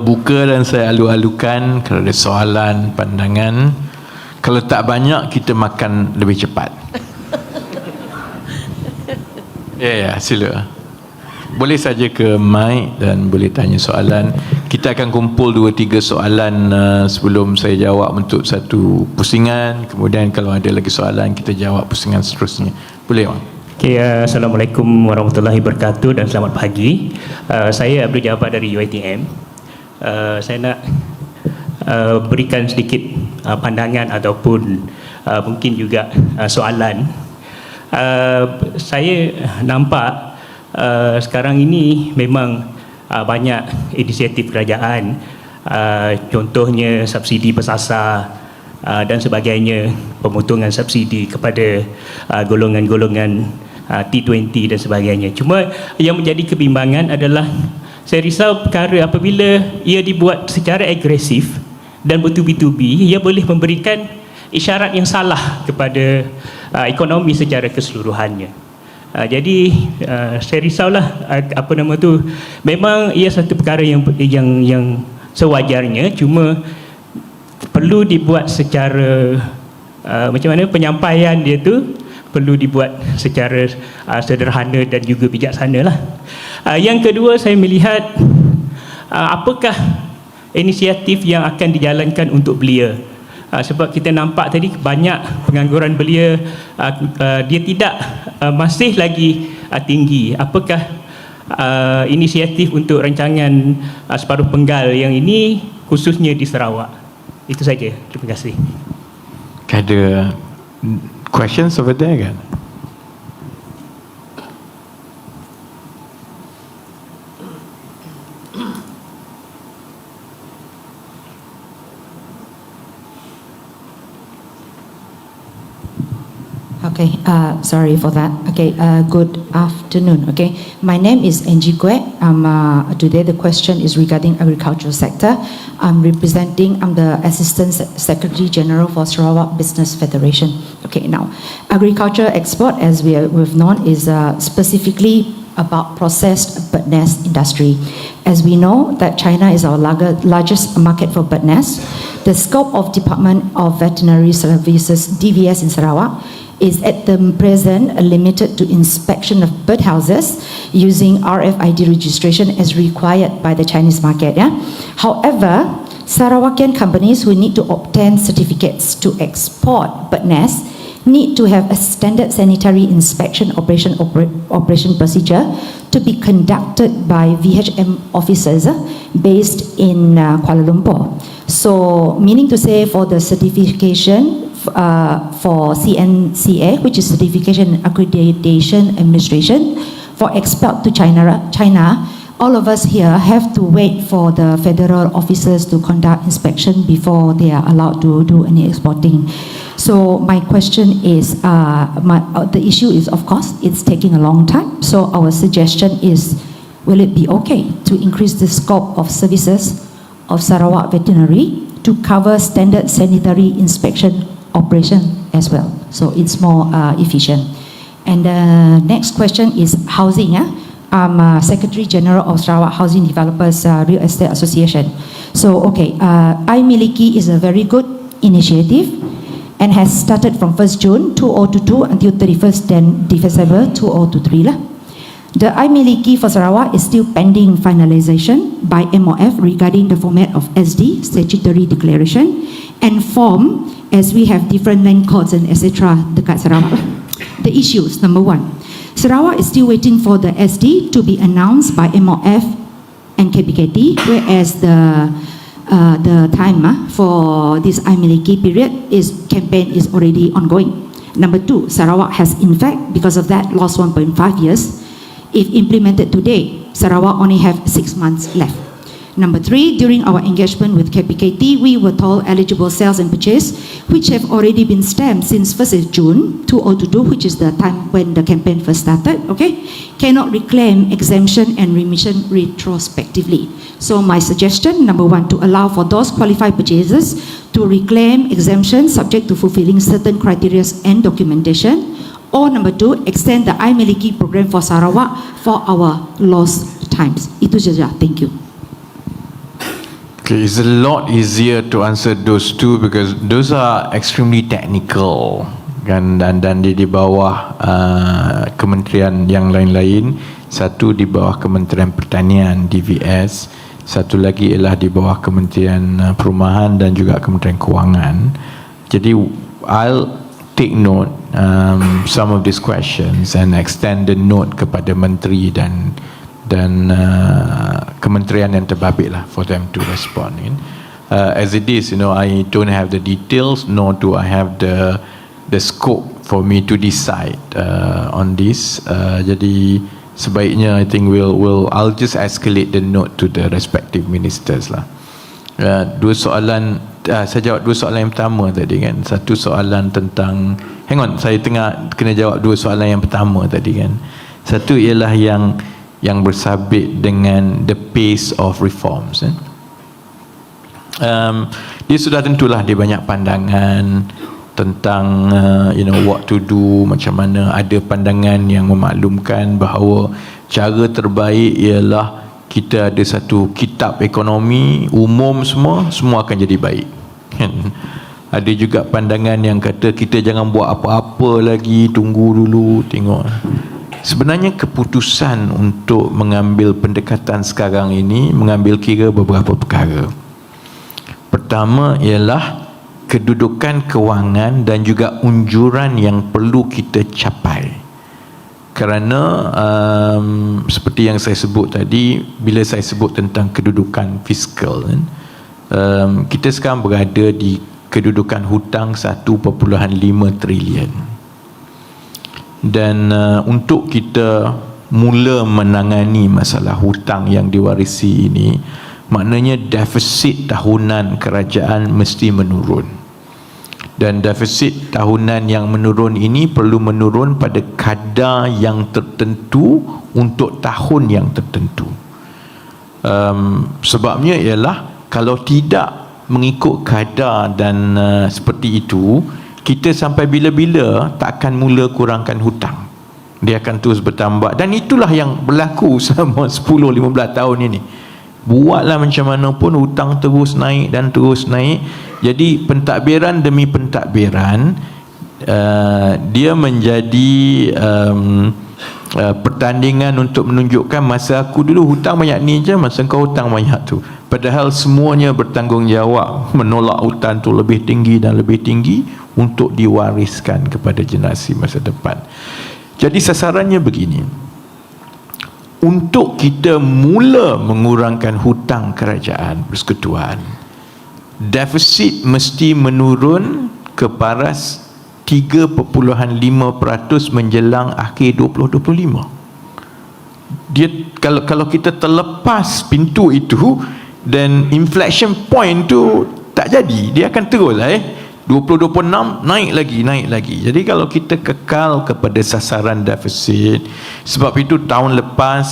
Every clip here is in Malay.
buka dan saya alu-alukan kalau ada soalan, pandangan. Kalau tak banyak, kita makan lebih cepat. Ya, sila. Boleh saja ke mic dan boleh tanya soalan. Kita akan kumpul 2-3 soalan sebelum saya jawab untuk satu pusingan. Kemudian kalau ada lagi soalan, kita jawab pusingan seterusnya. Boleh, Wan? Okay, Assalamualaikum warahmatullahi wabarakatuh dan selamat pagi. Saya Abdul Jabbar dari UiTM. Saya nak berikan sedikit pandangan ataupun mungkin juga soalan. Saya nampak sekarang ini memang banyak inisiatif kerajaan, contohnya subsidi bersasar dan sebagainya, pemotongan subsidi kepada golongan-golongan T20 dan sebagainya. Cuma yang menjadi kebimbangan adalah saya risau perkara apabila ia dibuat secara agresif dan bertubi-tubi, ia boleh memberikan isyarat yang salah kepada ekonomi secara keseluruhannya. Jadi saya risaulah memang ia satu perkara yang sewajarnya, cuma perlu dibuat secara macam mana penyampaian dia tu perlu dibuat secara sederhana dan juga bijaksana lah. Yang kedua, saya melihat apakah inisiatif yang akan dijalankan untuk belia. Sebab kita nampak tadi banyak pengangguran belia, dia tidak masih lagi tinggi. Apakah inisiatif untuk rancangan separuh penggal yang ini khususnya di Sarawak? Itu saja. Terima kasih. Ada questions over there kan? Okay, sorry for that. Okay, good afternoon. Okay, my name is Angie Kwek. Today the question is regarding agricultural sector. I'm the Assistant Secretary General for Sarawak Business Federation. Okay, now, agriculture export, as we've known, is specifically about processed bird nest industry. As we know that China is our largest market for bird nest, the scope of Department of Veterinary Services, DVS in Sarawak, is at the present limited to inspection of birdhouses using RFID registration as required by the Chinese market. Yeah? However, Sarawakian companies who need to obtain certificates to export bird nests need to have a standard sanitary inspection operation procedure to be conducted by VHM officers based in Kuala Lumpur. So, meaning to say for the certification for CNCA, which is Certification Accreditation Administration, for export to China, all of us here have to wait for the federal officers to conduct inspection before they are allowed to do any exporting. So my question is, the issue is, of course, it's taking a long time. So our suggestion is, will it be okay to increase the scope of services of Sarawak Veterinary to cover standard sanitary inspection operation as well, so it's more efficient? And the next question is housing. I'm Secretary General of Sarawak Housing Developers Real Estate Association. So okay, iMiliki is a very good initiative and has started from 1st June 2022 until 31st December 2023 lah. The iMiliki for Sarawak is still pending finalization by MOF regarding the format of SD, statutory declaration, and form, as we have different land codes and etc. dekat Sarawak. The issues, number one, Sarawak is still waiting for the SD to be announced by MOF and KPKT, whereas the time for this iMiliki period campaign is already ongoing. Number two, Sarawak has in fact, because of that, lost 1.5 years. If implemented today, Sarawak only have 6 months left. Number three, during our engagement with KPKT, we were told eligible sales and purchase, which have already been stamped since 1st of June 2022, which is the time when the campaign first started, okay, cannot reclaim exemption and remission retrospectively. So my suggestion, number one, to allow for those qualified purchasers to reclaim exemption subject to fulfilling certain criteria and documentation, or number two, extend the iMiliki program for Sarawak for our lost times. Itu saja. Thank you. Okay, it's a lot easier to answer those two because those are extremely technical kan, dan di bawah kementerian yang lain-lain. Satu di bawah Kementerian Pertanian DVS, satu lagi ialah di bawah Kementerian Perumahan dan juga Kementerian Kewangan. Jadi I'll take note some of these questions and extend the note kepada menteri dan kementerian yang terbabit lah for them to respond in. As it is, I don't have the details, nor do I have the scope for me to decide on this. Jadi sebaiknya I think I'll just escalate the note to the respective ministers lah. Dua soalan, saya jawab dua soalan yang pertama tadi kan. Satu soalan tentang, hang on, saya tengah kena jawab dua soalan yang pertama tadi kan. Satu ialah yang bersabit dengan the pace of reforms. Dia sudah tentulah dia banyak pandangan tentang what to do, macam mana. Ada pandangan yang memaklumkan bahawa cara terbaik ialah kita ada satu kitab ekonomi umum, semua akan jadi baik. Ada juga pandangan yang kata kita jangan buat apa-apa lagi, tunggu dulu, tengok. Sebenarnya keputusan untuk mengambil pendekatan sekarang ini mengambil kira beberapa perkara. Pertama ialah kedudukan kewangan dan juga unjuran yang perlu kita capai. Kerana seperti yang saya sebut tadi, bila saya sebut tentang kedudukan fiskal, kita sekarang berada di kedudukan hutang 1.5 trilion. Dan untuk kita mula menangani masalah hutang yang diwarisi ini, maknanya defisit tahunan kerajaan mesti menurun. Dan defisit tahunan yang menurun ini perlu menurun pada kadar yang tertentu untuk tahun yang tertentu. Sebabnya ialah kalau tidak mengikut kadar dan seperti itu, kita sampai bila-bila tak akan mula kurangkan hutang. Dia akan terus bertambah. Dan itulah yang berlaku selama 10-15 tahun ini. Buatlah macam mana pun, hutang terus naik dan terus naik. Jadi pentadbiran demi pentadbiran, dia menjadi pertandingan untuk menunjukkan masa aku dulu hutang banyak ni je, masa kau hutang banyak tu. Padahal semuanya bertanggungjawab menolak hutang tu lebih tinggi dan lebih tinggi untuk diwariskan kepada generasi masa depan. Jadi sasarannya begini. Untuk kita mula mengurangkan hutang kerajaan persekutuan, defisit mesti menurun ke paras 3.5% menjelang akhir 2025. Dia kalau kita terlepas pintu itu, dan inflection point tu tak jadi, dia akan terus 2026 naik lagi. Jadi kalau kita kekal kepada sasaran defisit, sebab itu tahun lepas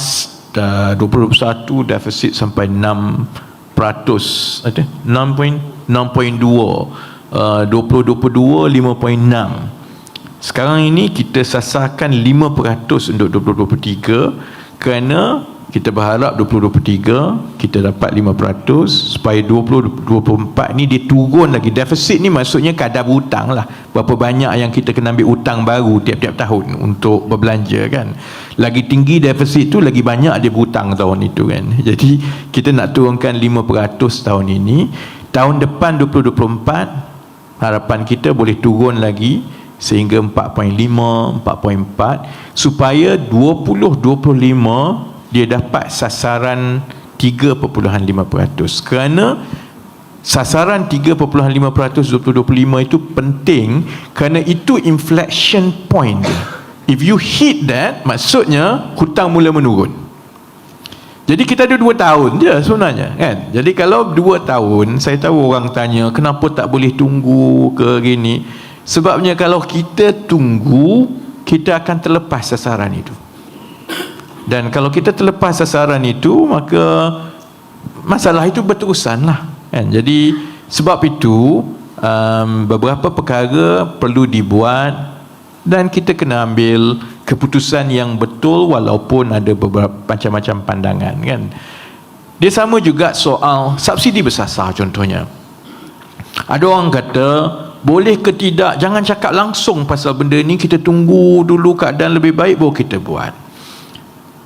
2021 defisit sampai 6%, 6.2, 2022 5.6. Sekarang ini kita sasarkan 5% untuk 2023, kerana kita berharap 2023 kita dapat 5%, supaya 2024 ni dia turun lagi. Defisit ni maksudnya kadar hutang lah, berapa banyak yang kita kena ambil hutang baru tiap-tiap tahun untuk berbelanja kan. Lagi tinggi defisit tu, lagi banyak dia berhutang tahun itu kan. Jadi kita nak turunkan 5% tahun ini. Tahun depan 2024 harapan kita boleh turun lagi sehingga 4.5, 4.4, supaya 2025 dia dapat sasaran 3.5%. Kerana sasaran 3.5% 2025 itu penting, kerana itu inflection point. If you hit that, maksudnya hutang mula menurun. Jadi kita ada 2 tahun je sebenarnya kan. Jadi kalau 2 tahun, saya tahu orang tanya kenapa tak boleh tunggu ke gini. Sebabnya kalau kita tunggu, kita akan terlepas sasaran itu. Dan kalau kita terlepas sasaran itu, maka masalah itu berterusan lah kan. Jadi sebab itu beberapa perkara perlu dibuat, dan kita kena ambil keputusan yang betul walaupun ada beberapa macam-macam pandangan kan. Dia sama juga soal subsidi bersasar contohnya. Ada orang kata boleh ke tidak, jangan cakap langsung pasal benda ni, kita tunggu dulu keadaan lebih baik baru kita buat.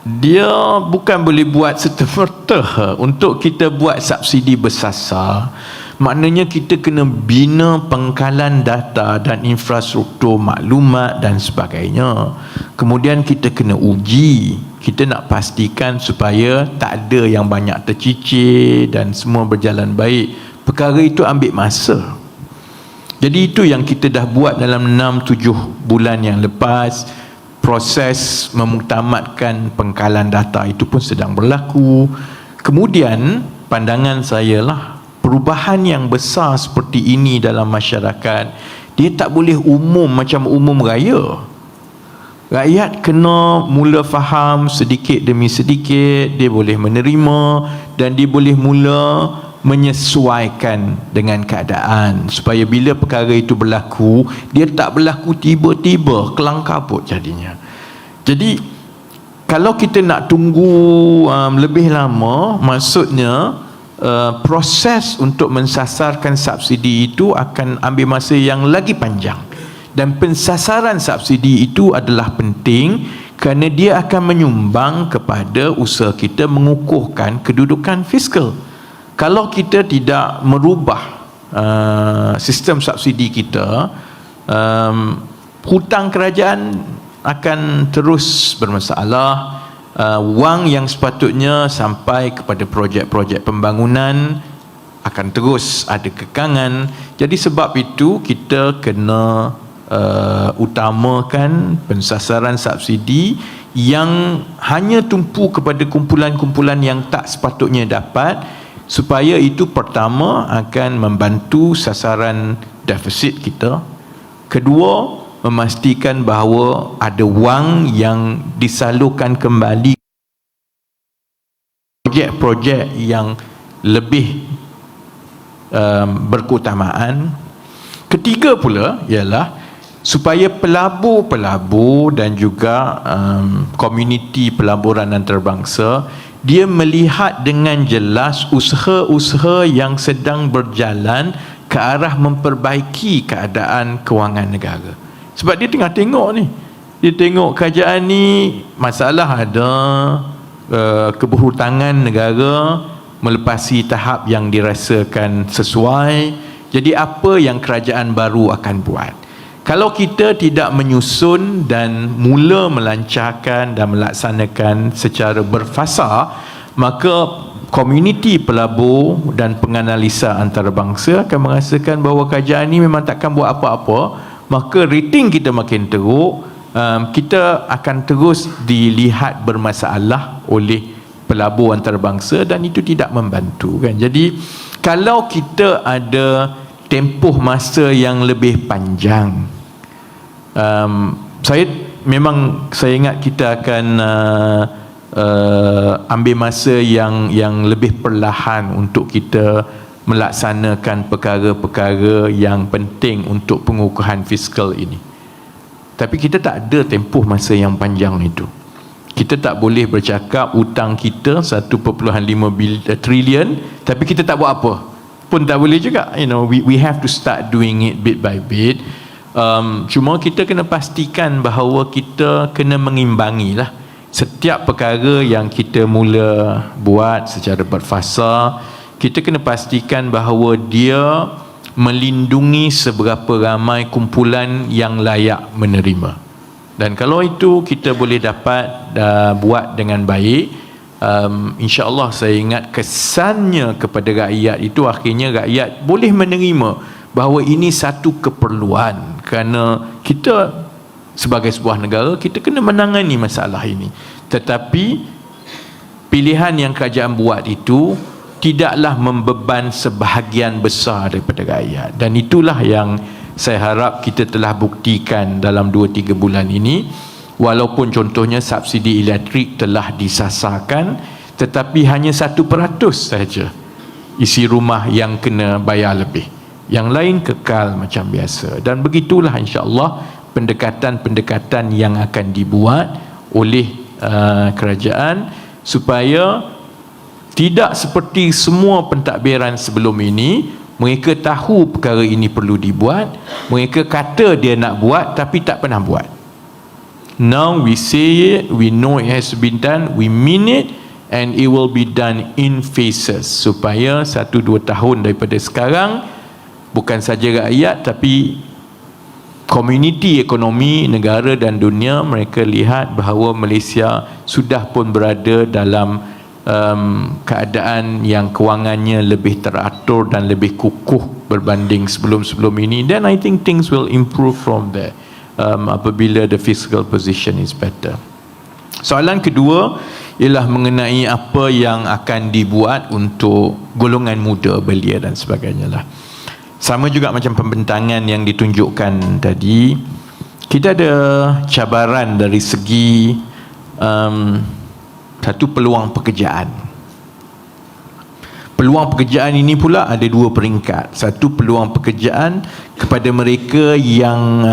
Dia bukan boleh buat serta-merta. Untuk kita buat subsidi bersasar, maknanya kita kena bina pengkalan data dan infrastruktur maklumat dan sebagainya. Kemudian kita kena uji, kita nak pastikan supaya tak ada yang banyak tercicir dan semua berjalan baik. Perkara itu ambil masa. Jadi itu yang kita dah buat dalam 6-7 bulan yang lepas. Proses memuktamadkan pengkalan data itu pun sedang berlaku. Kemudian pandangan saya lah, perubahan yang besar seperti ini dalam masyarakat, dia tak boleh umum macam umum raya. Rakyat kena mula faham sedikit demi sedikit, dia boleh menerima dan dia boleh mula menyesuaikan dengan keadaan, supaya bila perkara itu berlaku, dia tak berlaku tiba-tiba kelang kabut jadinya. Jadi kalau kita nak tunggu lebih lama, maksudnya proses untuk mensasarkan subsidi itu akan ambil masa yang lagi panjang. Dan pensasaran subsidi itu adalah penting kerana dia akan menyumbang kepada usaha kita mengukuhkan kedudukan fiskal. Kalau kita tidak merubah sistem subsidi kita, hutang kerajaan akan terus bermasalah. Wang yang sepatutnya sampai kepada projek-projek pembangunan akan terus ada kekangan. Jadi sebab itu kita kena utamakan pensasaran subsidi yang hanya tumpu kepada kumpulan-kumpulan yang tak sepatutnya dapat, supaya itu pertama akan membantu sasaran defisit kita. Kedua, memastikan bahawa ada wang yang disalurkan kembali projek-projek yang lebih berkeutamaan. Ketiga pula ialah supaya pelabur-pelabur dan juga komuniti pelaburan antarabangsa, dia melihat dengan jelas usaha-usaha yang sedang berjalan ke arah memperbaiki keadaan kewangan negara. Sebab dia tengah tengok ni, dia tengok kerajaan ni masalah ada, keberhutangan negara melepasi tahap yang dirasakan sesuai. Jadi apa yang kerajaan baru akan buat? Kalau kita tidak menyusun dan mula melancarkan dan melaksanakan secara berfasa, maka komuniti pelabur dan penganalisa antarabangsa akan merasakan bahawa kerajaan ini memang takkan buat apa-apa, maka rating kita makin teruk. Kita akan terus dilihat bermasalah oleh pelabur antarabangsa dan itu tidak membantu, kan? Jadi kalau kita ada tempoh masa yang lebih panjang, saya ingat kita akan ambil masa yang lebih perlahan untuk kita melaksanakan perkara-perkara yang penting untuk pengukuhan fiskal ini. Tapi kita tak ada tempoh masa yang panjang itu. Kita tak boleh bercakap hutang kita 1.5 trilion tapi kita tak buat apa pun tak boleh juga. We have to start doing it bit by bit. Cuma kita kena pastikan bahawa kita kena mengimbangi lah setiap perkara yang kita mula buat secara berfasa. Kita kena pastikan bahawa dia melindungi seberapa ramai kumpulan yang layak menerima. Dan kalau itu kita boleh dapat buat dengan baik, insya-Allah saya ingat kesannya kepada rakyat itu akhirnya rakyat boleh menerima bahawa ini satu keperluan, kerana kita sebagai sebuah negara kita kena menangani masalah ini. Tetapi pilihan yang kerajaan buat itu tidaklah membeban sebahagian besar daripada rakyat, dan itulah yang saya harap kita telah buktikan dalam 2-3 bulan ini. Walaupun contohnya subsidi elektrik telah disasarkan, tetapi hanya 1% saja isi rumah yang kena bayar lebih, yang lain kekal macam biasa. Dan begitulah insya-Allah pendekatan-pendekatan yang akan dibuat oleh kerajaan supaya Tidak seperti semua pentadbiran sebelum ini, mereka tahu perkara ini perlu dibuat, mereka kata dia nak buat tapi tak pernah buat. Now we say it, we know it has been done, we mean it, and it will be done in phases, supaya 1-2 tahun daripada sekarang, bukan saja rakyat tapi komuniti ekonomi negara dan dunia, mereka lihat bahawa Malaysia sudah pun berada dalam keadaan yang kewangannya lebih teratur dan lebih kukuh berbanding sebelum-sebelum ini. Then I think things will improve from there apabila the fiscal position is better. Soalan kedua ialah mengenai apa yang akan dibuat untuk golongan muda, belia dan sebagainya lah. Sama juga macam pembentangan yang ditunjukkan tadi, kita ada cabaran dari segi satu, peluang pekerjaan. Peluang pekerjaan ini pula ada 2 peringkat. Satu, peluang pekerjaan kepada mereka yang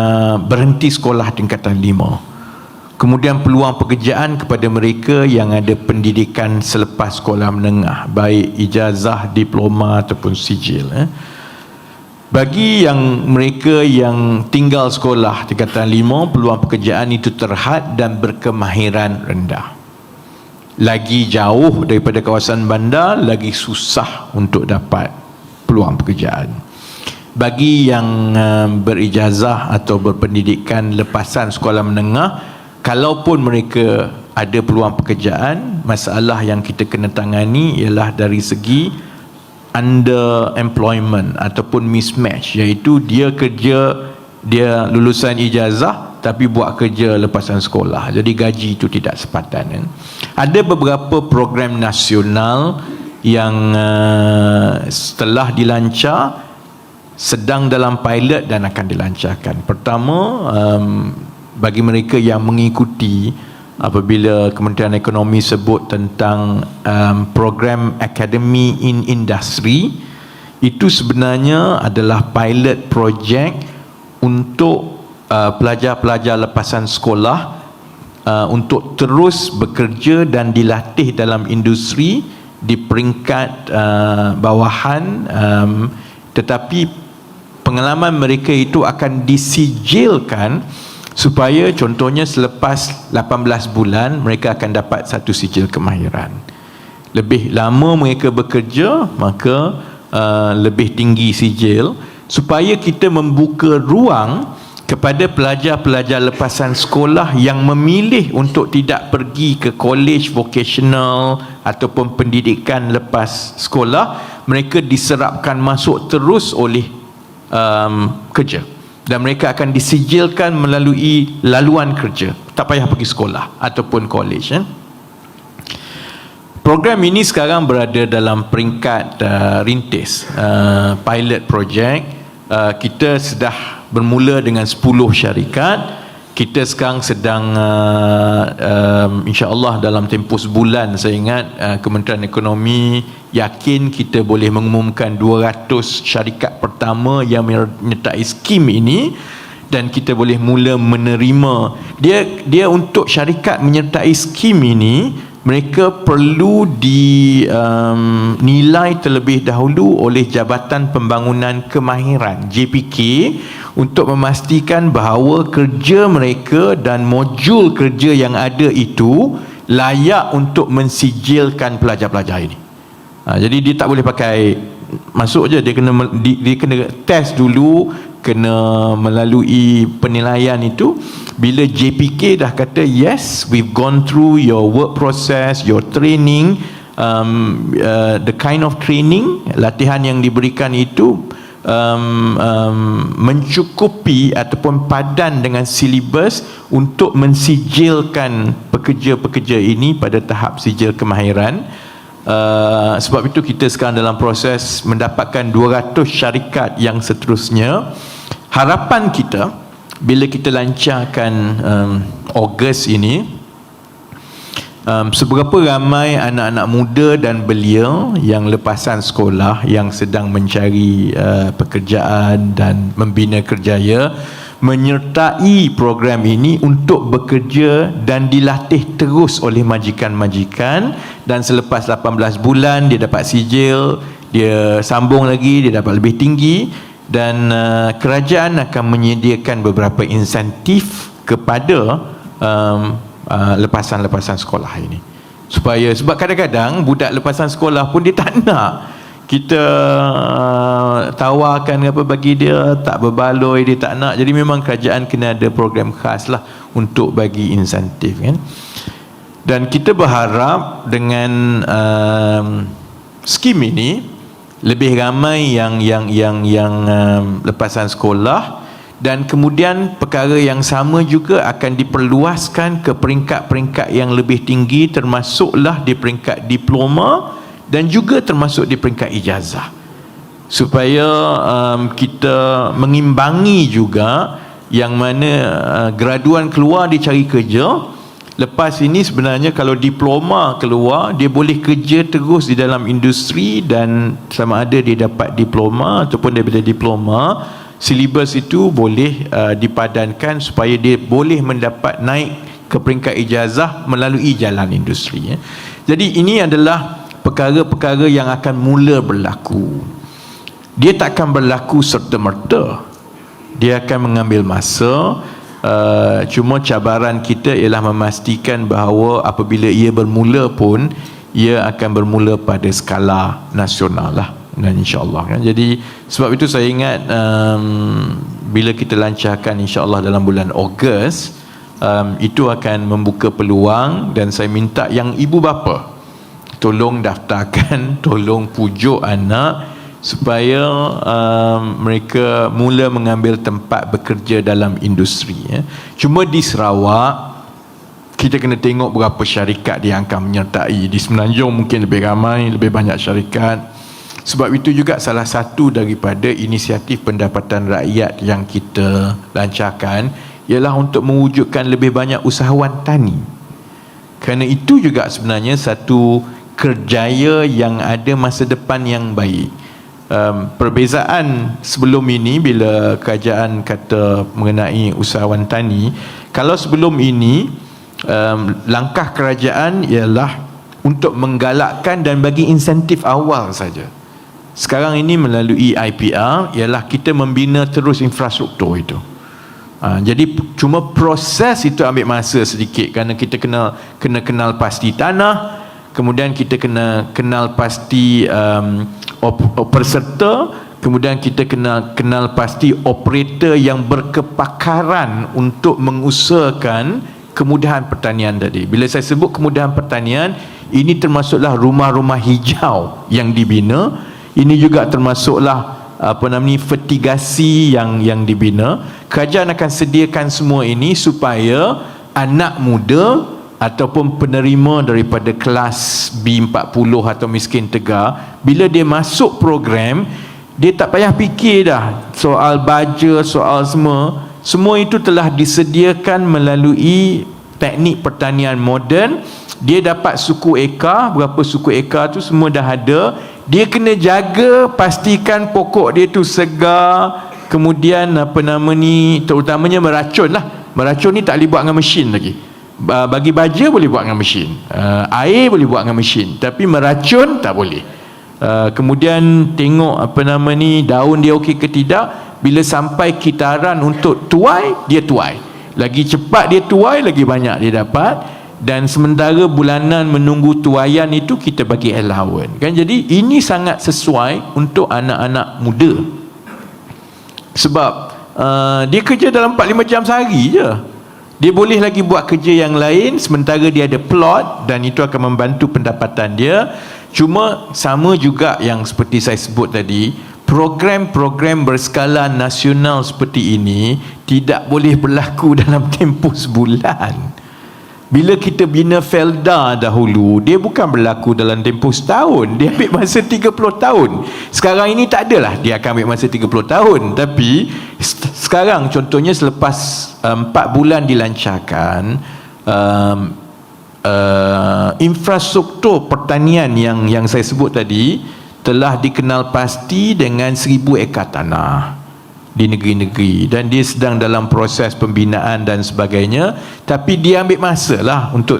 berhenti sekolah tingkatan 5. Kemudian peluang pekerjaan kepada mereka yang ada pendidikan selepas sekolah menengah, baik ijazah, diploma ataupun sijil. Bagi yang mereka yang tinggal sekolah tingkatan 5, peluang pekerjaan itu terhad dan berkemahiran rendah. Lagi jauh daripada kawasan bandar, lagi susah untuk dapat peluang pekerjaan. Bagi yang berijazah atau berpendidikan lepasan sekolah menengah, kalaupun mereka ada peluang pekerjaan, masalah yang kita kena tangani ialah dari segi underemployment ataupun mismatch, iaitu dia kerja, dia lulusan ijazah tapi buat kerja lepasan sekolah, jadi gaji itu tidak sepatan kan? Ada beberapa program nasional yang setelah dilancar, sedang dalam pilot dan akan dilancarkan. Pertama, bagi mereka yang mengikuti, apabila Kementerian Ekonomi sebut tentang program Academy in Industry, itu sebenarnya adalah pilot project untuk pelajar-pelajar lepasan sekolah untuk terus bekerja dan dilatih dalam industri di peringkat bawahan, tetapi pengalaman mereka itu akan disijilkan supaya contohnya selepas 18 bulan mereka akan dapat satu sijil kemahiran. Lebih lama mereka bekerja, maka lebih tinggi sijil, supaya kita membuka ruang kepada pelajar-pelajar lepasan sekolah yang memilih untuk tidak pergi ke college vocational ataupun pendidikan lepas sekolah, mereka diserapkan masuk terus oleh kerja, dan mereka akan disijilkan melalui laluan kerja, tak payah pergi sekolah ataupun college. Program ini sekarang berada dalam peringkat rintis, pilot project. Kita sudah bermula dengan 10 syarikat. Kita sekarang sedang insya-Allah dalam tempoh sebulan, saya ingat Kementerian Ekonomi yakin kita boleh mengumumkan 200 syarikat pertama yang menyertai skim ini, dan kita boleh mula menerima dia untuk syarikat menyertai skim ini. Mereka perlu dinilai terlebih dahulu oleh Jabatan Pembangunan Kemahiran JPK untuk memastikan bahawa kerja mereka dan modul kerja yang ada itu layak untuk mensijilkan pelajar-pelajar ini. Jadi dia tak boleh pakai masuk je, dia kena test dulu, kena melalui penilaian itu. Bila JPK dah kata yes, we've gone through your work process, your training, the kind of training, latihan yang diberikan itu mencukupi ataupun padan dengan silibus untuk mensijilkan pekerja-pekerja ini pada tahap sijil kemahiran. Sebab itu kita sekarang dalam proses mendapatkan 200 syarikat yang seterusnya. Harapan kita bila kita lancarkan Ogos ini, seberapa ramai anak-anak muda dan belia yang lepasan sekolah yang sedang mencari pekerjaan dan membina kerjaya menyertai program ini untuk bekerja dan dilatih terus oleh majikan-majikan dan selepas 18 bulan dia dapat sijil, dia sambung lagi, dia dapat lebih tinggi, dan kerajaan akan menyediakan beberapa insentif kepada lepasan-lepasan sekolah ini, sebab kadang-kadang budak lepasan sekolah pun dia tak nak kita tawarkan apa bagi dia, tak berbaloi, dia tak nak. Jadi memang kerajaan kena ada program khas lah untuk bagi insentif, kan. Dan kita berharap dengan skim ini lebih ramai yang lepasan sekolah, dan kemudian perkara yang sama juga akan diperluaskan ke peringkat-peringkat yang lebih tinggi, termasuklah di peringkat diploma dan juga termasuk di peringkat ijazah, supaya kita mengimbangi juga yang mana graduan keluar dia cari kerja. Lepas ini sebenarnya kalau diploma keluar, dia boleh kerja terus di dalam industri, dan sama ada dia dapat diploma ataupun daripada diploma, silibus itu boleh dipadankan supaya dia boleh mendapat naik ke peringkat ijazah melalui jalan industri, ya. Jadi ini adalah perkara-perkara yang akan mula berlaku. Dia tak akan berlaku serta-merta, dia akan mengambil masa. Cuma cabaran kita ialah memastikan bahawa apabila ia bermula pun, ia akan bermula pada skala nasional lah, dan insyaAllah, kan. Jadi sebab itu saya ingat bila kita lancarkan insyaAllah dalam bulan Ogos, itu akan membuka peluang, dan saya minta yang ibu bapa tolong daftarkan, tolong pujuk anak supaya mereka mula mengambil tempat bekerja dalam industri, ya. Cuma di Sarawak kita kena tengok berapa syarikat dia akan menyertai. Di Semenanjung mungkin lebih ramai, lebih banyak syarikat. Sebab itu juga salah satu daripada inisiatif pendapatan rakyat yang kita lancarkan ialah untuk mewujudkan lebih banyak usahawan tani. Kerana itu juga sebenarnya satu kerjaya yang ada masa depan yang baik. Perbezaan sebelum ini bila kerajaan kata mengenai usahawan tani, kalau sebelum ini langkah kerajaan ialah untuk menggalakkan dan bagi insentif awal saja. Sekarang ini melalui IPR ialah kita membina terus infrastruktur itu. Jadi cuma proses itu ambil masa sedikit, kerana kita kena kenal pasti tanah, kemudian kita kena kenal pasti peserta, kemudian kita kenal pasti operator yang berkepakaran untuk mengusahakan kemudahan pertanian tadi. Bila saya sebut kemudahan pertanian, ini termasuklah rumah-rumah hijau yang dibina, ini juga termasuklah fertigasi yang dibina. Kerajaan akan sediakan semua ini supaya anak muda ataupun penerima daripada kelas B40 atau miskin tegar, bila dia masuk program, dia tak payah fikir dah soal baja, soal semua itu telah disediakan melalui teknik pertanian moden. Dia dapat suku ekar, berapa suku ekar tu semua dah ada. Dia kena jaga, pastikan pokok dia tu segar, kemudian terutamanya meracun lah. Meracun ni tak boleh buat dengan mesin lagi. Bagi baja boleh buat dengan mesin, air boleh buat dengan mesin, tapi meracun tak boleh. Kemudian tengok daun dia okey ke tidak. Bila sampai kitaran untuk tuai, dia tuai. Lagi cepat dia tuai, lagi banyak dia dapat. Dan sementara bulanan menunggu tuaian itu, kita bagi allowance, kan. Jadi ini sangat sesuai untuk anak-anak muda. Sebab dia kerja dalam 4-5 jam sehari je. Dia boleh lagi buat kerja yang lain sementara dia ada plot, dan itu akan membantu pendapatan dia. Cuma sama juga yang seperti saya sebut tadi, program-program berskala nasional seperti ini tidak boleh berlaku dalam tempoh sebulan. Bila kita bina Felda dahulu, dia bukan berlaku dalam tempoh setahun, dia ambil masa 30 tahun. Sekarang ini tak adalah dia akan ambil masa 30 tahun, tapi sekarang contohnya selepas 4 bulan dilancarkan, infrastruktur pertanian yang saya sebut tadi telah dikenal pasti dengan 1000 ekar tanah di negeri-negeri, dan dia sedang dalam proses pembinaan dan sebagainya. Tapi dia ambil masa lah untuk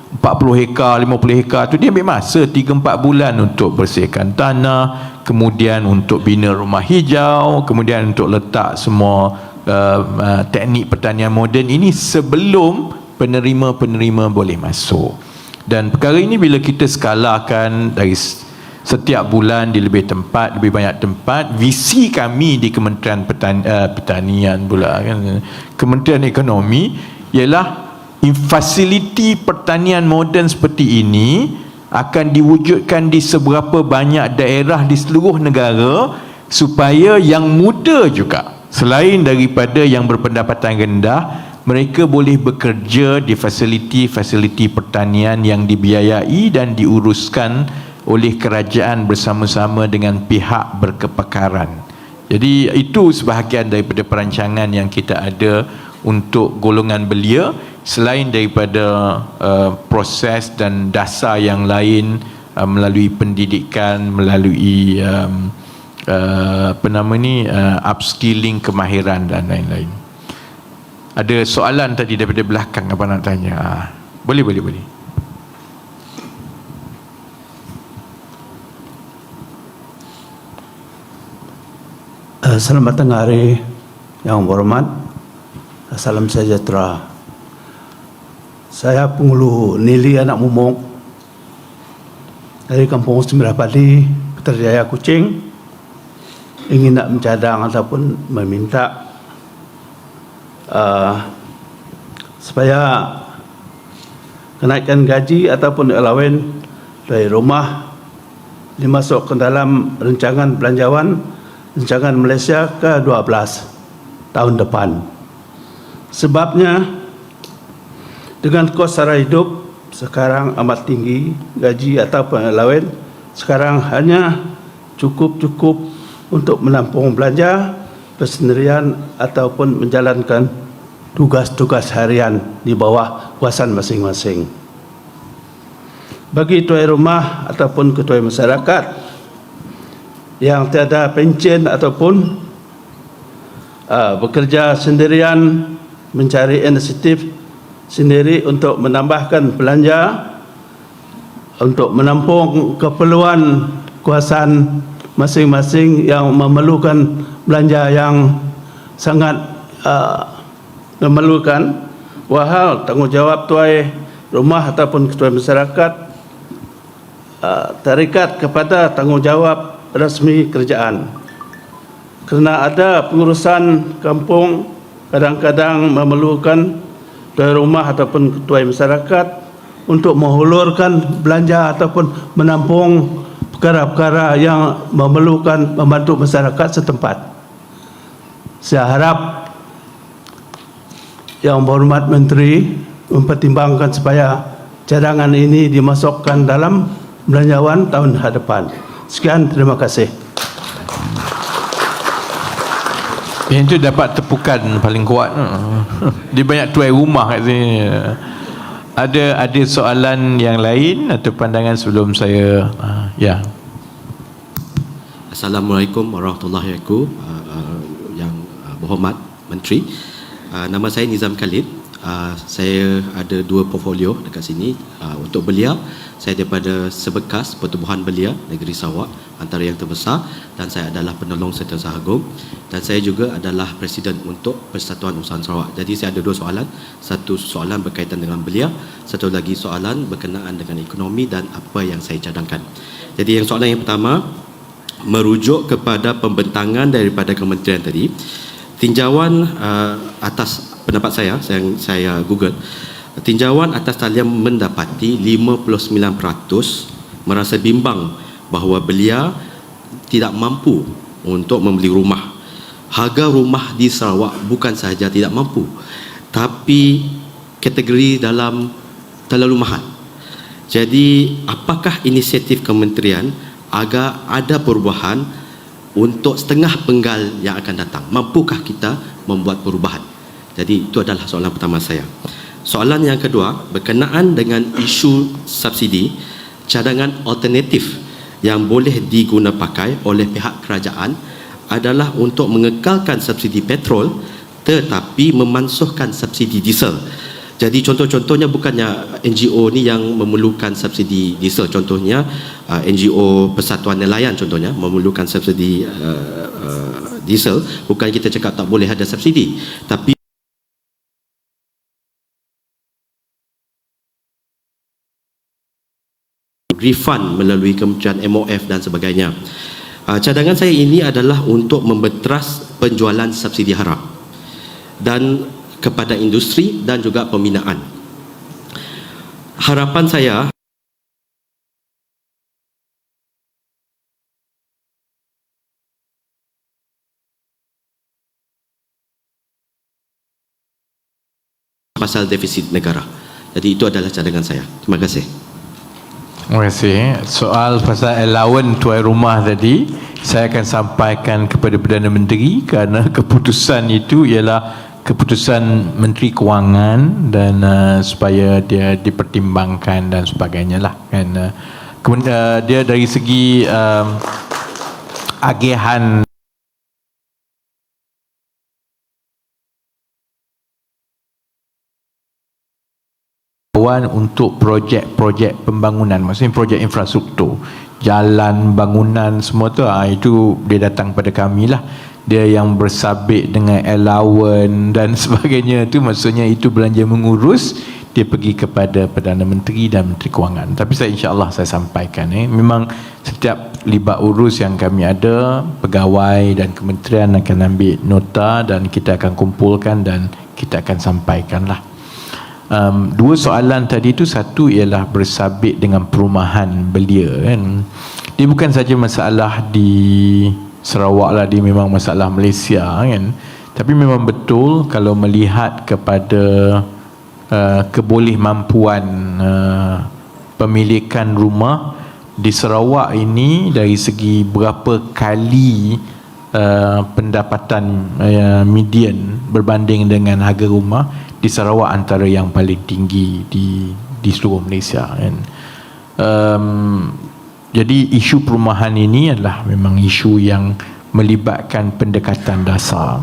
40 hektar, 50 hektar tu dia ambil masa 3-4 bulan untuk bersihkan tanah, kemudian untuk bina rumah hijau, kemudian untuk letak semua teknik pertanian moden ini sebelum penerima-penerima boleh masuk. Dan perkara ini bila kita skalakan dari setiap bulan di lebih tempat, lebih banyak tempat, visi kami di Kementerian Pertanian pula kan, Kementerian Ekonomi ialah fasiliti pertanian moden seperti ini akan diwujudkan di seberapa banyak daerah di seluruh negara supaya yang muda juga selain daripada yang berpendapatan rendah, mereka boleh bekerja di fasiliti-fasiliti pertanian yang dibiayai dan diuruskan oleh kerajaan bersama-sama dengan pihak berkepakaran. Jadi itu sebahagian daripada perancangan yang kita ada untuk golongan belia, selain daripada proses dan dasar yang lain melalui pendidikan, melalui upskilling kemahiran dan lain-lain. Ada soalan tadi daripada belakang apa nak tanya? Boleh. Selamat tengah hari yang berhormat. Salam sejahtera. Saya Penghulu Nili Anak Mumuk dari Kampung Sembilan Padi, Putrajaya, Kuching. Ingin nak mencadang ataupun meminta supaya kenaikan gaji ataupun allowance dari rumah dimasukkan dalam rancangan belanjawan rancangan Malaysia ke-12 tahun depan. Sebabnya dengan kos sara hidup sekarang amat tinggi, gaji ataupun allowance sekarang hanya cukup untuk menampung belanja persendirian ataupun menjalankan tugas-tugas harian di bawah kuasaan masing-masing. Bagi tuan rumah ataupun ketua masyarakat yang tiada pencen ataupun bekerja sendirian, mencari inisiatif sendiri untuk menambahkan belanja untuk menampung keperluan kuasaan masing-masing yang memerlukan belanja yang sangat memerlukan, wahal tanggungjawab tuai rumah ataupun ketua masyarakat terikat kepada tanggungjawab rasmi kerajaan. Kerana ada pengurusan kampung kadang-kadang memerlukan tuai rumah ataupun ketua masyarakat untuk menghulurkan belanja ataupun menampung perkara-perkara yang memerlukan membantu masyarakat setempat. Saya harap Yang Berhormat Menteri mempertimbangkan supaya cadangan ini dimasukkan dalam belanjawan tahun hadapan. Sekian, terima kasih. Yang itu dapat tepukan paling kuat. Dia banyak tuai rumah kat sini. Ada soalan yang lain atau pandangan sebelum saya ya. Assalamualaikum warahmatullahi wabarakatuh. Yang berhormat Menteri, nama saya Nizam Khalid. Saya ada 2 portfolio dekat sini. Untuk belia, saya daripada Sebekas Pertubuhan Belia Negeri Sarawak, antara yang terbesar, dan saya adalah penolong Setiausaha Agung, dan saya juga adalah Presiden untuk Persatuan Usahawan Sarawak. Jadi saya ada 2 soalan. Satu soalan berkaitan dengan belia, satu lagi soalan berkenaan dengan ekonomi dan apa yang saya cadangkan. Jadi yang soalan yang pertama merujuk kepada pembentangan daripada kementerian tadi. Tinjauan atas pendapat saya Google, tinjauan atas talian mendapati 59% merasa bimbang bahawa belia tidak mampu untuk membeli rumah. Harga rumah di Sarawak bukan sahaja tidak mampu, tapi kategori dalam terlalu mahal. Jadi apakah inisiatif kementerian agar ada perubahan untuk setengah penggal yang akan datang? Mampukah kita membuat perubahan? Jadi itu adalah soalan pertama saya. Soalan yang kedua berkenaan dengan isu subsidi, cadangan alternatif yang boleh diguna pakai oleh pihak kerajaan adalah untuk mengekalkan subsidi petrol tetapi memansuhkan subsidi diesel. Jadi contoh-contohnya bukannya NGO ni yang memerlukan subsidi diesel, contohnya NGO Persatuan Nelayan contohnya memerlukan subsidi diesel, bukan kita cakap tak boleh ada subsidi, tapi refund melalui Kementerian MOF dan sebagainya. Cadangan saya ini adalah untuk membenteras penjualan subsidi haram dan kepada industri dan juga pembinaan. Harapan saya pasal defisit negara. Jadi itu adalah cadangan saya. Terima kasih. Terima kasih. Soal pasal allowance tuai rumah tadi, saya akan sampaikan kepada Perdana Menteri kerana keputusan itu ialah keputusan Menteri Kewangan dan supaya dia dipertimbangkan dan sebagainya lah kan. Dia dari segi agihan untuk projek-projek pembangunan, maksudnya projek infrastruktur, jalan, bangunan, semua tu itu dia datang pada kami lah. Dia yang bersabit dengan allowance dan sebagainya tu, maksudnya itu belanja mengurus, dia pergi kepada Perdana Menteri dan Menteri Kewangan. Tapi saya insya-Allah saya sampaikan memang setiap libat urus yang kami ada, pegawai dan kementerian akan ambil nota dan kita akan kumpulkan dan kita akan sampaikan lah. Dua soalan tadi tu, satu ialah bersabit dengan perumahan belia kan. Dia bukan saja masalah di Sarawak lah, dia memang masalah Malaysia kan. Tapi memang betul kalau melihat kepada kebolehmampuan pemilikan rumah di Sarawak ini, dari segi berapa kali pendapatan median berbanding dengan harga rumah, di Sarawak antara yang paling tinggi di seluruh Malaysia kan. Jadi isu perumahan ini adalah memang isu yang melibatkan pendekatan dasar.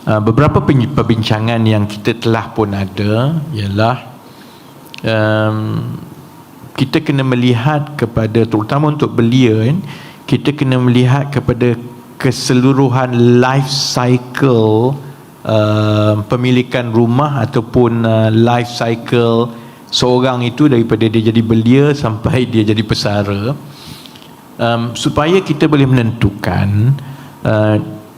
Beberapa perbincangan yang kita telah pun ada ialah kita kena melihat kepada, terutama untuk belia kan, kita kena melihat kepada keseluruhan life cycle pemilikan rumah ataupun life cycle seorang itu, daripada dia jadi belia sampai dia jadi pesara, supaya kita boleh menentukan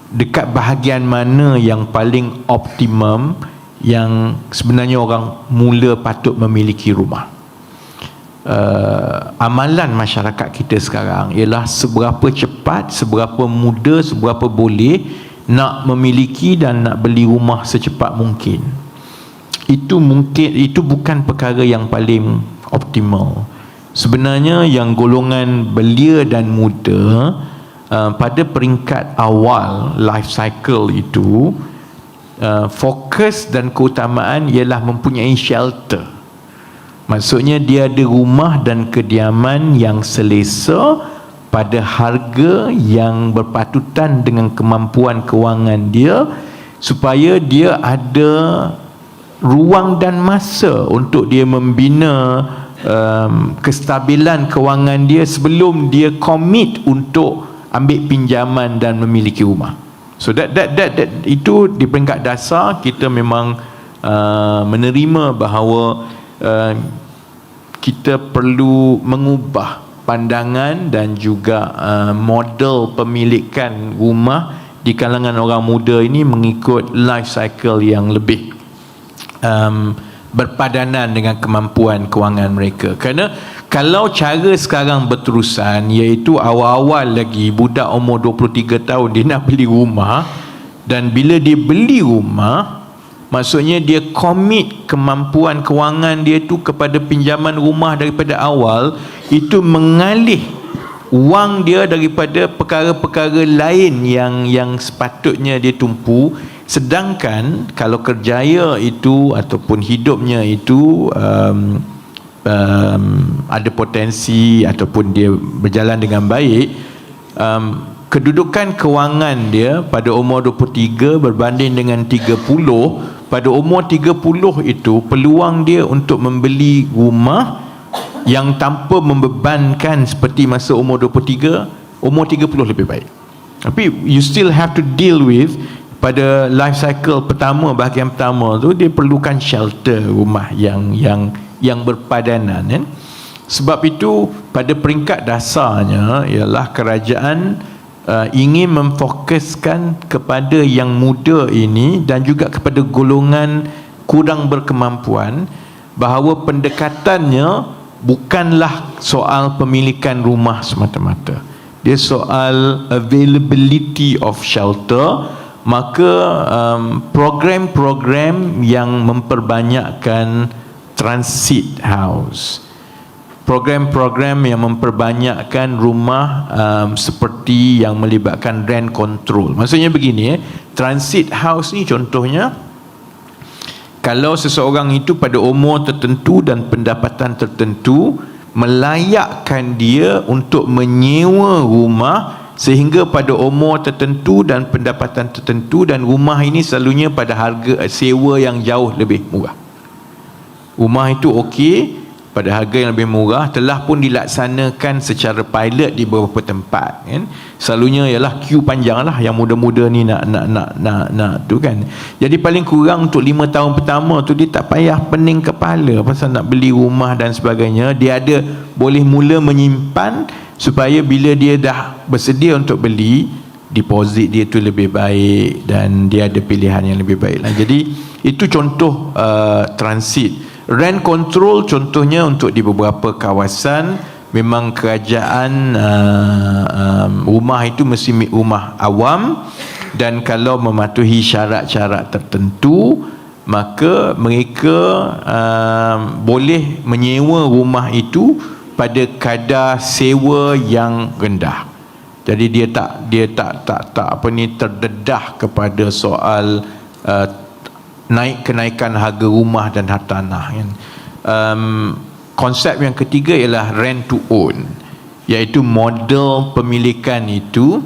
dekat bahagian mana yang paling optimum yang sebenarnya orang mula patut memiliki rumah. Amalan masyarakat kita sekarang ialah seberapa cepat, seberapa mudah, seberapa boleh nak memiliki dan nak beli rumah secepat mungkin. Itu bukan perkara yang paling optimal. Sebenarnya yang golongan belia dan muda pada peringkat awal life cycle itu, fokus dan keutamaan ialah mempunyai shelter. Maksudnya dia ada rumah dan kediaman yang selesa pada harga yang berpatutan dengan kemampuan kewangan dia, supaya dia ada ruang dan masa untuk dia membina kestabilan kewangan dia sebelum dia komit untuk ambil pinjaman dan memiliki rumah. So that itu di peringkat dasar kita memang menerima bahawa kita perlu mengubah pandangan dan juga model pemilikan rumah di kalangan orang muda ini mengikut life cycle yang lebih berpadanan dengan kemampuan kewangan mereka. Kerana kalau cara sekarang berterusan, iaitu awal-awal lagi budak umur 23 tahun dia nak beli rumah, dan bila dia beli rumah, maksudnya dia komit kemampuan kewangan dia tu kepada pinjaman rumah daripada awal, itu mengalih wang dia daripada perkara-perkara lain yang sepatutnya dia tumpu. Sedangkan kalau kerjaya itu ataupun hidupnya itu ada potensi ataupun dia berjalan dengan baik, kedudukan kewangan dia pada umur 23 berbanding dengan 30 pada umur 30 itu peluang dia untuk membeli rumah yang tanpa membebankan seperti masa umur 23, umur 30 lebih baik. Tapi you still have to deal with pada life cycle pertama, bahagian pertama tu dia perlukan shelter rumah yang berpadanan, kan? Sebab itu pada peringkat dasarnya ialah kerajaan ingin memfokuskan kepada yang muda ini dan juga kepada golongan kurang berkemampuan, bahawa pendekatannya bukanlah soal pemilikan rumah semata-mata, dia soal availability of shelter. Maka program-program yang memperbanyakkan transit house, program-program yang memperbanyakkan rumah seperti yang melibatkan rent control. Maksudnya begini, transit house ni contohnya, kalau seseorang itu pada umur tertentu dan pendapatan tertentu, melayakkan dia untuk menyewa rumah sehingga pada umur tertentu dan pendapatan tertentu, dan rumah ini selalunya pada harga sewa yang jauh lebih murah. Rumah itu okey pada harga yang lebih murah, telah pun dilaksanakan secara pilot di beberapa tempat, kan? Selalunya ialah queue panjang lah, yang muda-muda ni nak tu, kan. Jadi paling kurang untuk 5 tahun pertama tu dia tak payah pening kepala pasal nak beli rumah dan sebagainya. Dia ada boleh mula menyimpan supaya bila dia dah bersedia untuk beli, deposit dia tu lebih baik dan dia ada pilihan yang lebih baik lah. Jadi itu contoh transit. Rent control contohnya untuk di beberapa kawasan memang kerajaan rumah itu mesti rumah awam, dan kalau mematuhi syarat-syarat tertentu maka mereka boleh menyewa rumah itu pada kadar sewa yang rendah. Jadi dia tak terdedah kepada soal kenaikan harga rumah dan harta tanah, kan. Konsep yang ketiga ialah rent to own, iaitu model pemilikan itu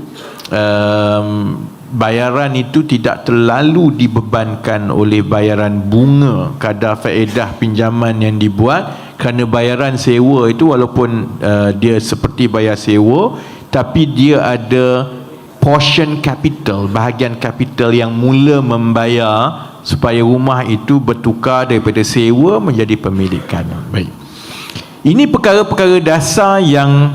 bayaran itu tidak terlalu dibebankan oleh bayaran bunga kadar faedah pinjaman yang dibuat, kerana bayaran sewa itu walaupun dia seperti bayar sewa, tapi dia ada portion capital, bahagian capital yang mula membayar supaya rumah itu bertukar daripada sewa menjadi pemilikan. Baik, ini perkara-perkara dasar yang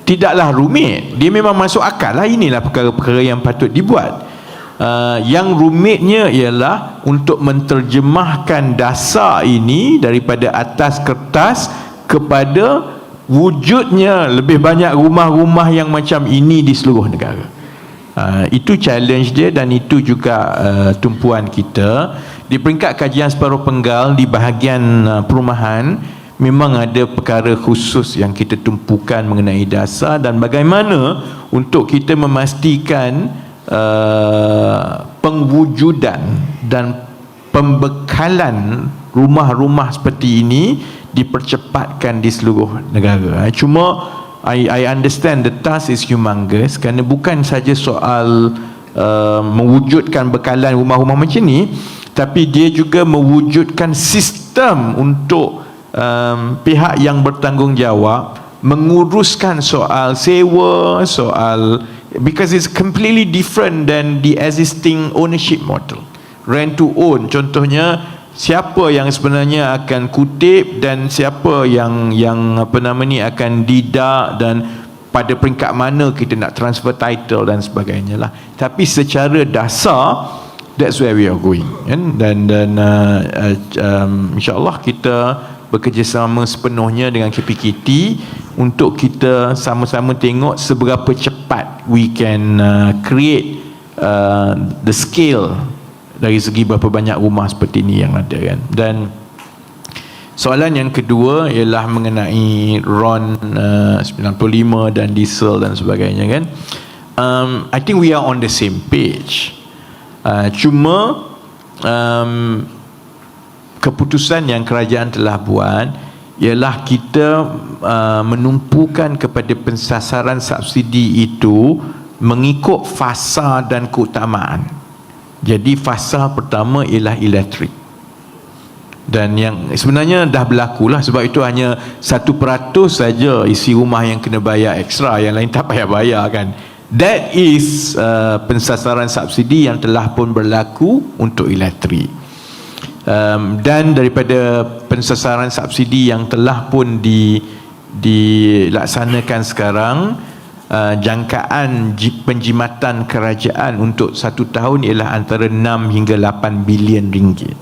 tidaklah rumit, dia memang masuk akal lah. Inilah perkara-perkara yang patut dibuat. Yang rumitnya ialah untuk menterjemahkan dasar ini daripada atas kertas kepada wujudnya lebih banyak rumah-rumah yang macam ini di seluruh negara. Itu challenge dia, dan itu juga tumpuan kita. Di peringkat kajian separuh penggal di bahagian perumahan, memang ada perkara khusus yang kita tumpukan mengenai dasar dan bagaimana untuk kita memastikan pengwujudan dan pembekalan rumah-rumah seperti ini dipercepatkan di seluruh negara. Cuma I understand the task is humongous, kerana bukan saja soal mewujudkan bekalan rumah-rumah macam ni, tapi dia juga mewujudkan sistem untuk pihak yang bertanggungjawab menguruskan soal sewa, soal, because it's completely different than the existing ownership model. Rent to own contohnya, siapa yang sebenarnya akan kutip dan siapa yang akan didak, dan pada peringkat mana kita nak transfer title dan sebagainya lah. Tapi secara dasar that's where we are going, kan? Dan insyaAllah kita bekerjasama sepenuhnya dengan KPKT untuk kita sama-sama tengok seberapa cepat we can create the scale dari segi berapa banyak rumah seperti ini yang ada, kan. Dan soalan yang kedua ialah mengenai RON 95 dan diesel dan sebagainya, kan. I think we are on the same page. Cuma keputusan yang kerajaan telah buat ialah kita menumpukan kepada pensasaran subsidi itu mengikut fasa dan keutamaan. Jadi fasa pertama ialah elektrik. Dan yang sebenarnya dah berlaku lah, sebab itu hanya 1% saja isi rumah yang kena bayar ekstra, yang lain tak payah bayar kan. That is pensasaran subsidi yang telah pun berlaku untuk elektrik. Dan daripada pensasaran subsidi yang telah pun dilaksanakan sekarang, jangkaan penjimatan kerajaan untuk 1 tahun ialah antara 6 hingga 8 bilion ringgit.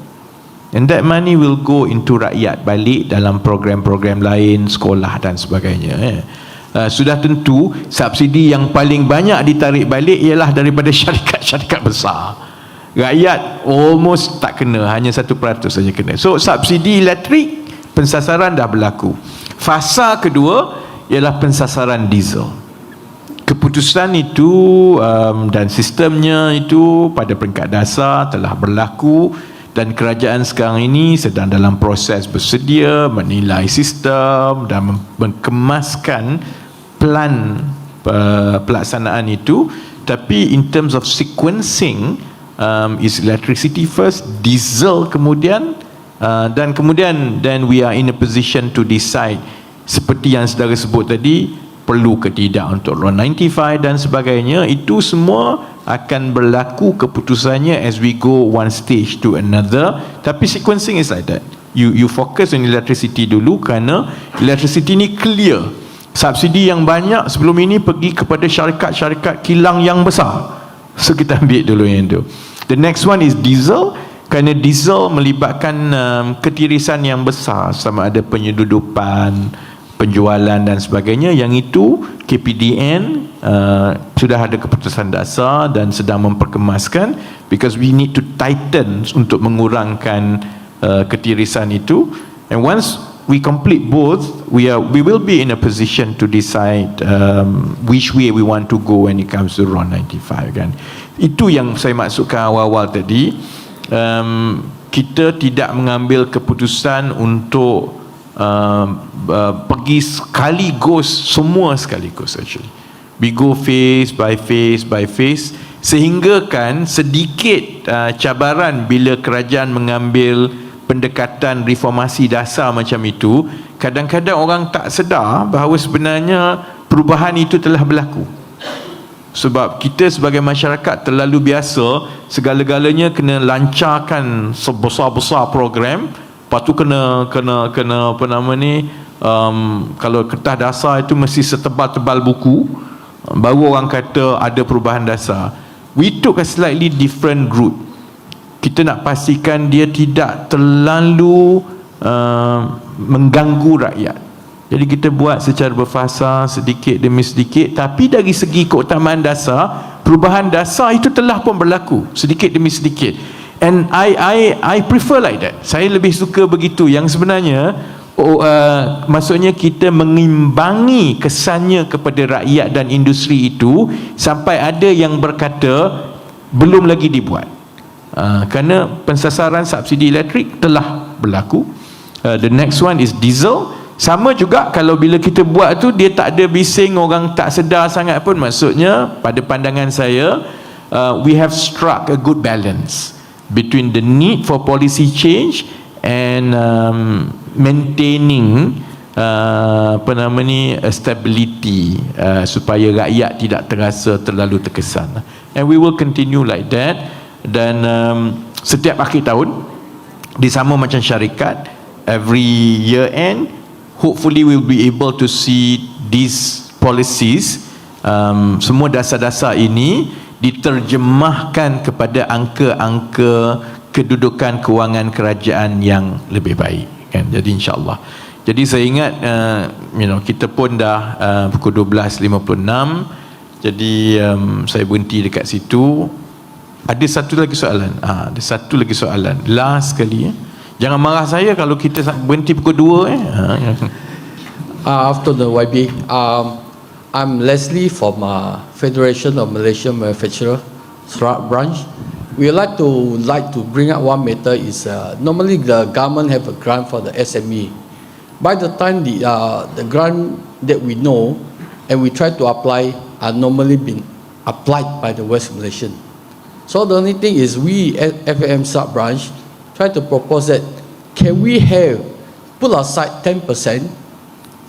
And that money will go into rakyat balik dalam program-program lain, sekolah dan sebagainya. Sudah tentu subsidi yang paling banyak ditarik balik ialah daripada syarikat-syarikat besar. Rakyat almost tak kena, hanya 1% saja kena. So subsidi elektrik, pensasaran dah berlaku. Fasa kedua ialah pensasaran diesel. Keputusan itu dan sistemnya itu pada peringkat dasar telah berlaku, dan kerajaan sekarang ini sedang dalam proses bersedia menilai sistem dan mengemaskan plan pelaksanaan itu. Tapi in terms of sequencing, is electricity first, diesel kemudian, dan kemudian then we are in a position to decide seperti yang saudara sebut tadi, perlu ke tidak untuk RON 95 dan sebagainya. Itu semua akan berlaku keputusannya as we go one stage to another. Tapi sequencing is like that. You focus on electricity dulu, kerana electricity ni clear. Subsidi yang banyak sebelum ini pergi kepada syarikat-syarikat kilang yang besar. So kita ambil dulu yang itu. The next one is diesel. Kerana diesel melibatkan ketirisan yang besar, sama ada penyeludupan, penjualan dan sebagainya. Yang itu KPDN sudah ada keputusan dasar dan sedang memperkemaskan, because we need to tighten untuk mengurangkan ketirisan itu. And once we complete both, we will be in a position to decide which way we want to go when it comes to RON 95 kan. Itu yang saya maksudkan awal-awal tadi. Kita tidak mengambil keputusan untuk pergi semua sekaligus actually. We go phase by phase by phase, sehingga kan sedikit cabaran bila kerajaan mengambil pendekatan reformasi dasar macam itu. Kadang-kadang orang tak sedar bahawa sebenarnya perubahan itu telah berlaku. Sebab kita sebagai masyarakat terlalu biasa segala-galanya kena lancarkan sebesar-besar program. Lepas tu kena apa nama ni, kalau kertas dasar itu mesti setebal-tebal buku, baru orang kata ada perubahan dasar. We took a slightly different route. Kita nak pastikan dia tidak terlalu mengganggu rakyat. Jadi kita buat secara berfasa, sedikit demi sedikit. Tapi dari segi keutamaan dasar, perubahan dasar itu telah pun berlaku sedikit demi sedikit. And I prefer like that. Saya lebih suka begitu. Yang sebenarnya maksudnya kita mengimbangi kesannya kepada rakyat dan industri itu, sampai ada yang berkata belum lagi dibuat. Kerana pensasaran subsidi elektrik telah berlaku. The next one is diesel. Sama juga kalau bila kita buat tu dia tak ada bising, orang tak sedar sangat pun. Maksudnya pada pandangan saya, we have struck a good balance between the need for policy change and maintaining stability, supaya rakyat tidak terasa terlalu terkesan. And we will continue like that. Dan setiap akhir tahun disama macam syarikat, every year end, hopefully we'll be able to see these policies, semua dasar-dasar ini diterjemahkan kepada angka-angka kedudukan kewangan kerajaan yang lebih baik kan. Jadi insya-Allah. Jadi saya ingat kita pun dah pukul 12.56. Jadi saya berhenti dekat situ. Ada satu lagi soalan. Last sekali. Jangan marah saya kalau kita berhenti pukul 2. After the YB, I'm Leslie from Federation of Malaysian Manufacturer branch. We like to bring up one matter is normally the government have a grant for the SME. By the time the grant that we know and we try to apply are normally been applied by the West Malaysian. So the only thing is we at FAM sub branch try to propose that can we have put aside 10%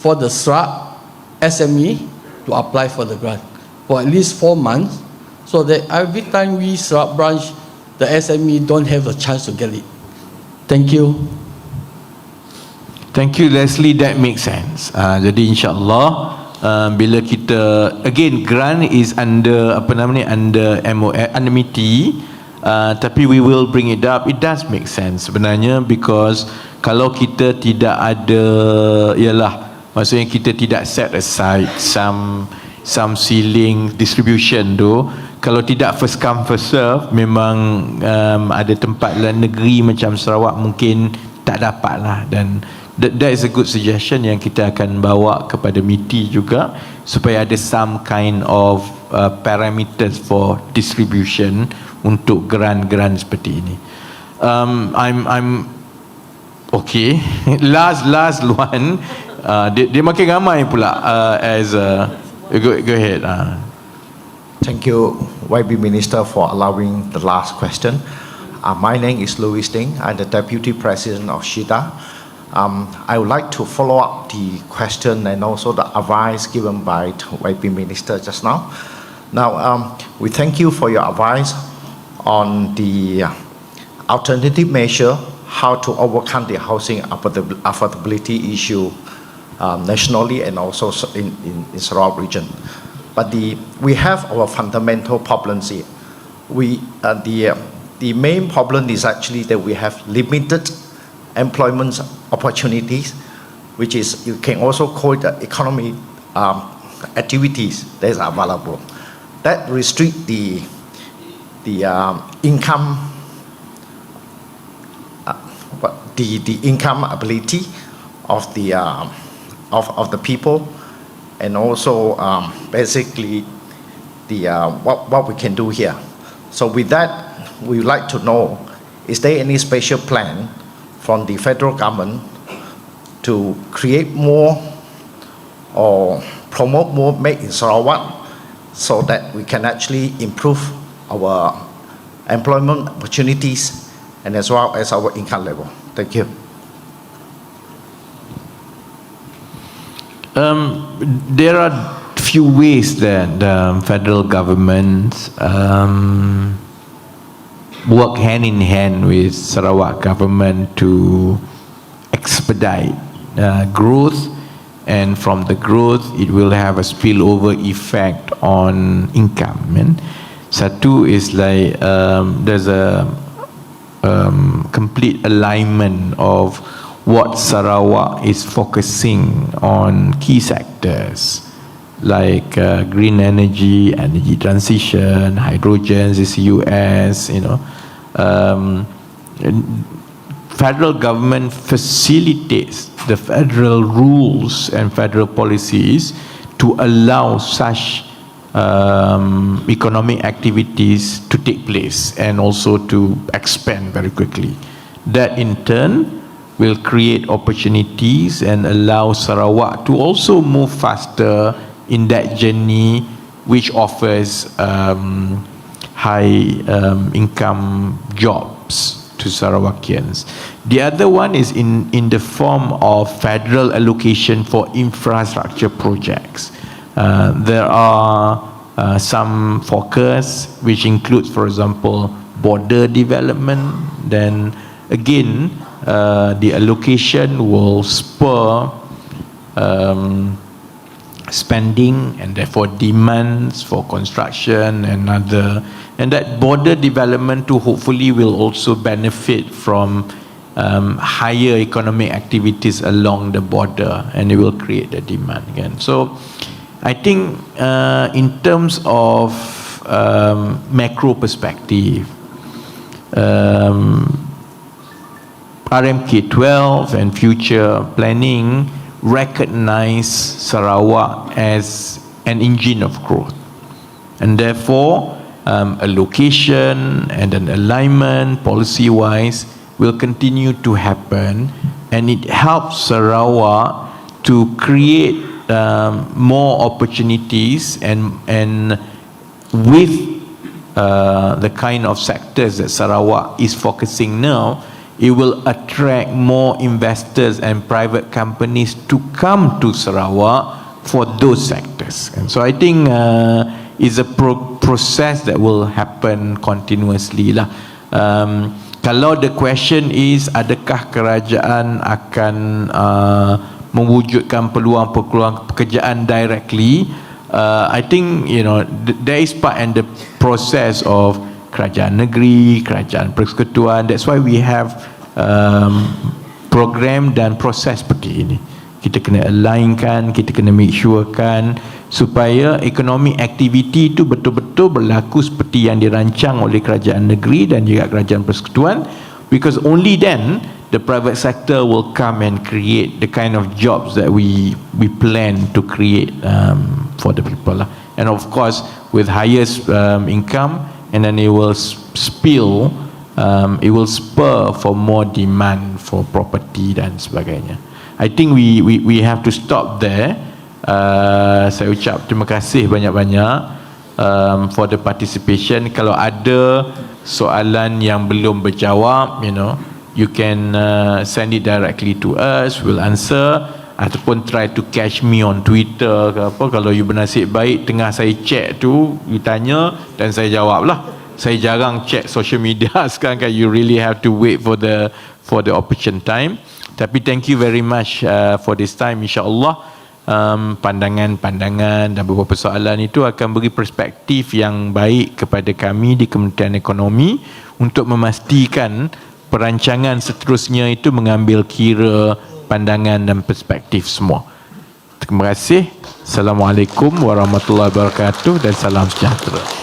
for the SRAB SME to apply for the grant for at least 4 months, so that every time we SRAB branch, the SME don't have a chance to get it. Thank you. Thank you Leslie, that makes sense. Jadi insyaAllah bila kita again grant is under under MOF, under MITI, tapi we will bring it up. It does make sense sebenarnya, because kalau kita tidak ada, maksudnya kita tidak set aside some ceiling distribution tu, kalau tidak first come first serve, memang ada tempat dalam negeri macam Sarawak mungkin tak dapat lah. Dan that is a good suggestion yang kita akan bawa kepada MITI juga, supaya ada some kind of parameters for distribution untuk grant-grant seperti ini. I'm okay. last one. Dia makin ramai pula as go ahead. Thank you, YB Minister, for allowing the last question. My name is Louis Ding. I'm the Deputy President of SHITA. I would like to follow up the question and also the advice given by YB Minister just now. Now, we thank you for your advice on the alternative measure how to overcome the housing affordability issue nationally and also in Sarawak region. But we have our fundamental problems here. The main problem is actually that we have limited employment opportunities, which is, you can also call it economic activities that are available. That restrict the income, the income ability of the people, and also basically what we can do here. So with that, we would like to know, is there any special plan from the federal government to create more or promote more Made in Sarawak, so that we can actually improve our employment opportunities and as well as our income level? Thank you. There are few ways that the federal government work hand in hand with Sarawak government to expedite growth, and from the growth it will have a spillover effect on income. And satu is like there's a complete alignment of what Sarawak is focusing on key sectors like green energy, energy transition, hydrogen, CCUS, federal government facilitates the federal rules and federal policies to allow such economic activities to take place and also to expand very quickly. That in turn will create opportunities and allow Sarawak to also move faster in that journey, which offers high income jobs to Sarawakians. The other one is in the form of federal allocation for infrastructure projects. There are some focus which includes, for example, border development. Then again, the allocation will spur spending and therefore demands for construction and that border development too hopefully will also benefit from higher economic activities along the border, and it will create the demand again. So I think in terms of macro perspective, RMK 12 and future planning recognize Sarawak as an engine of growth, and therefore allocation and an alignment policy-wise will continue to happen, and it helps Sarawak to create more opportunities and with the kind of sectors that Sarawak is focusing now, it will attract more investors and private companies to come to Sarawak for those sectors. And so I think it's a process that will happen continuously lah. Kalau the question is adakah kerajaan akan mewujudkan peluang-peluang pekerjaan directly, I think there is part and the process of kerajaan negeri, kerajaan persekutuan. That's why we have program dan proses seperti ini. Kita kena alignkan, kita kena make sure kan supaya ekonomi aktiviti itu betul-betul berlaku seperti yang dirancang oleh kerajaan negeri dan juga kerajaan persekutuan, because only then the private sector will come and create the kind of jobs that we plan to create for the people lah. And of course with highest income, and then it will spill, it will spur for more demand for property dan sebagainya. I think we have to stop there. Saya ucap terima kasih banyak-banyak for the participation. Kalau ada soalan yang belum berjawab, you can send it directly to us, we'll answer, ataupun try to catch me on Twitter ke apa. Kalau you bernasib baik tengah saya check tu, you tanya dan saya jawab lah. Saya jarang check social media sekarang kan, you really have to wait for the opportune time. Tapi thank you very much for this time. InsyaAllah pandangan-pandangan dan beberapa soalan itu akan beri perspektif yang baik kepada kami di Kementerian Ekonomi untuk memastikan perancangan seterusnya itu mengambil kira pandangan dan perspektif semua. Terima kasih. Assalamualaikum warahmatullahi wabarakatuh dan salam sejahtera.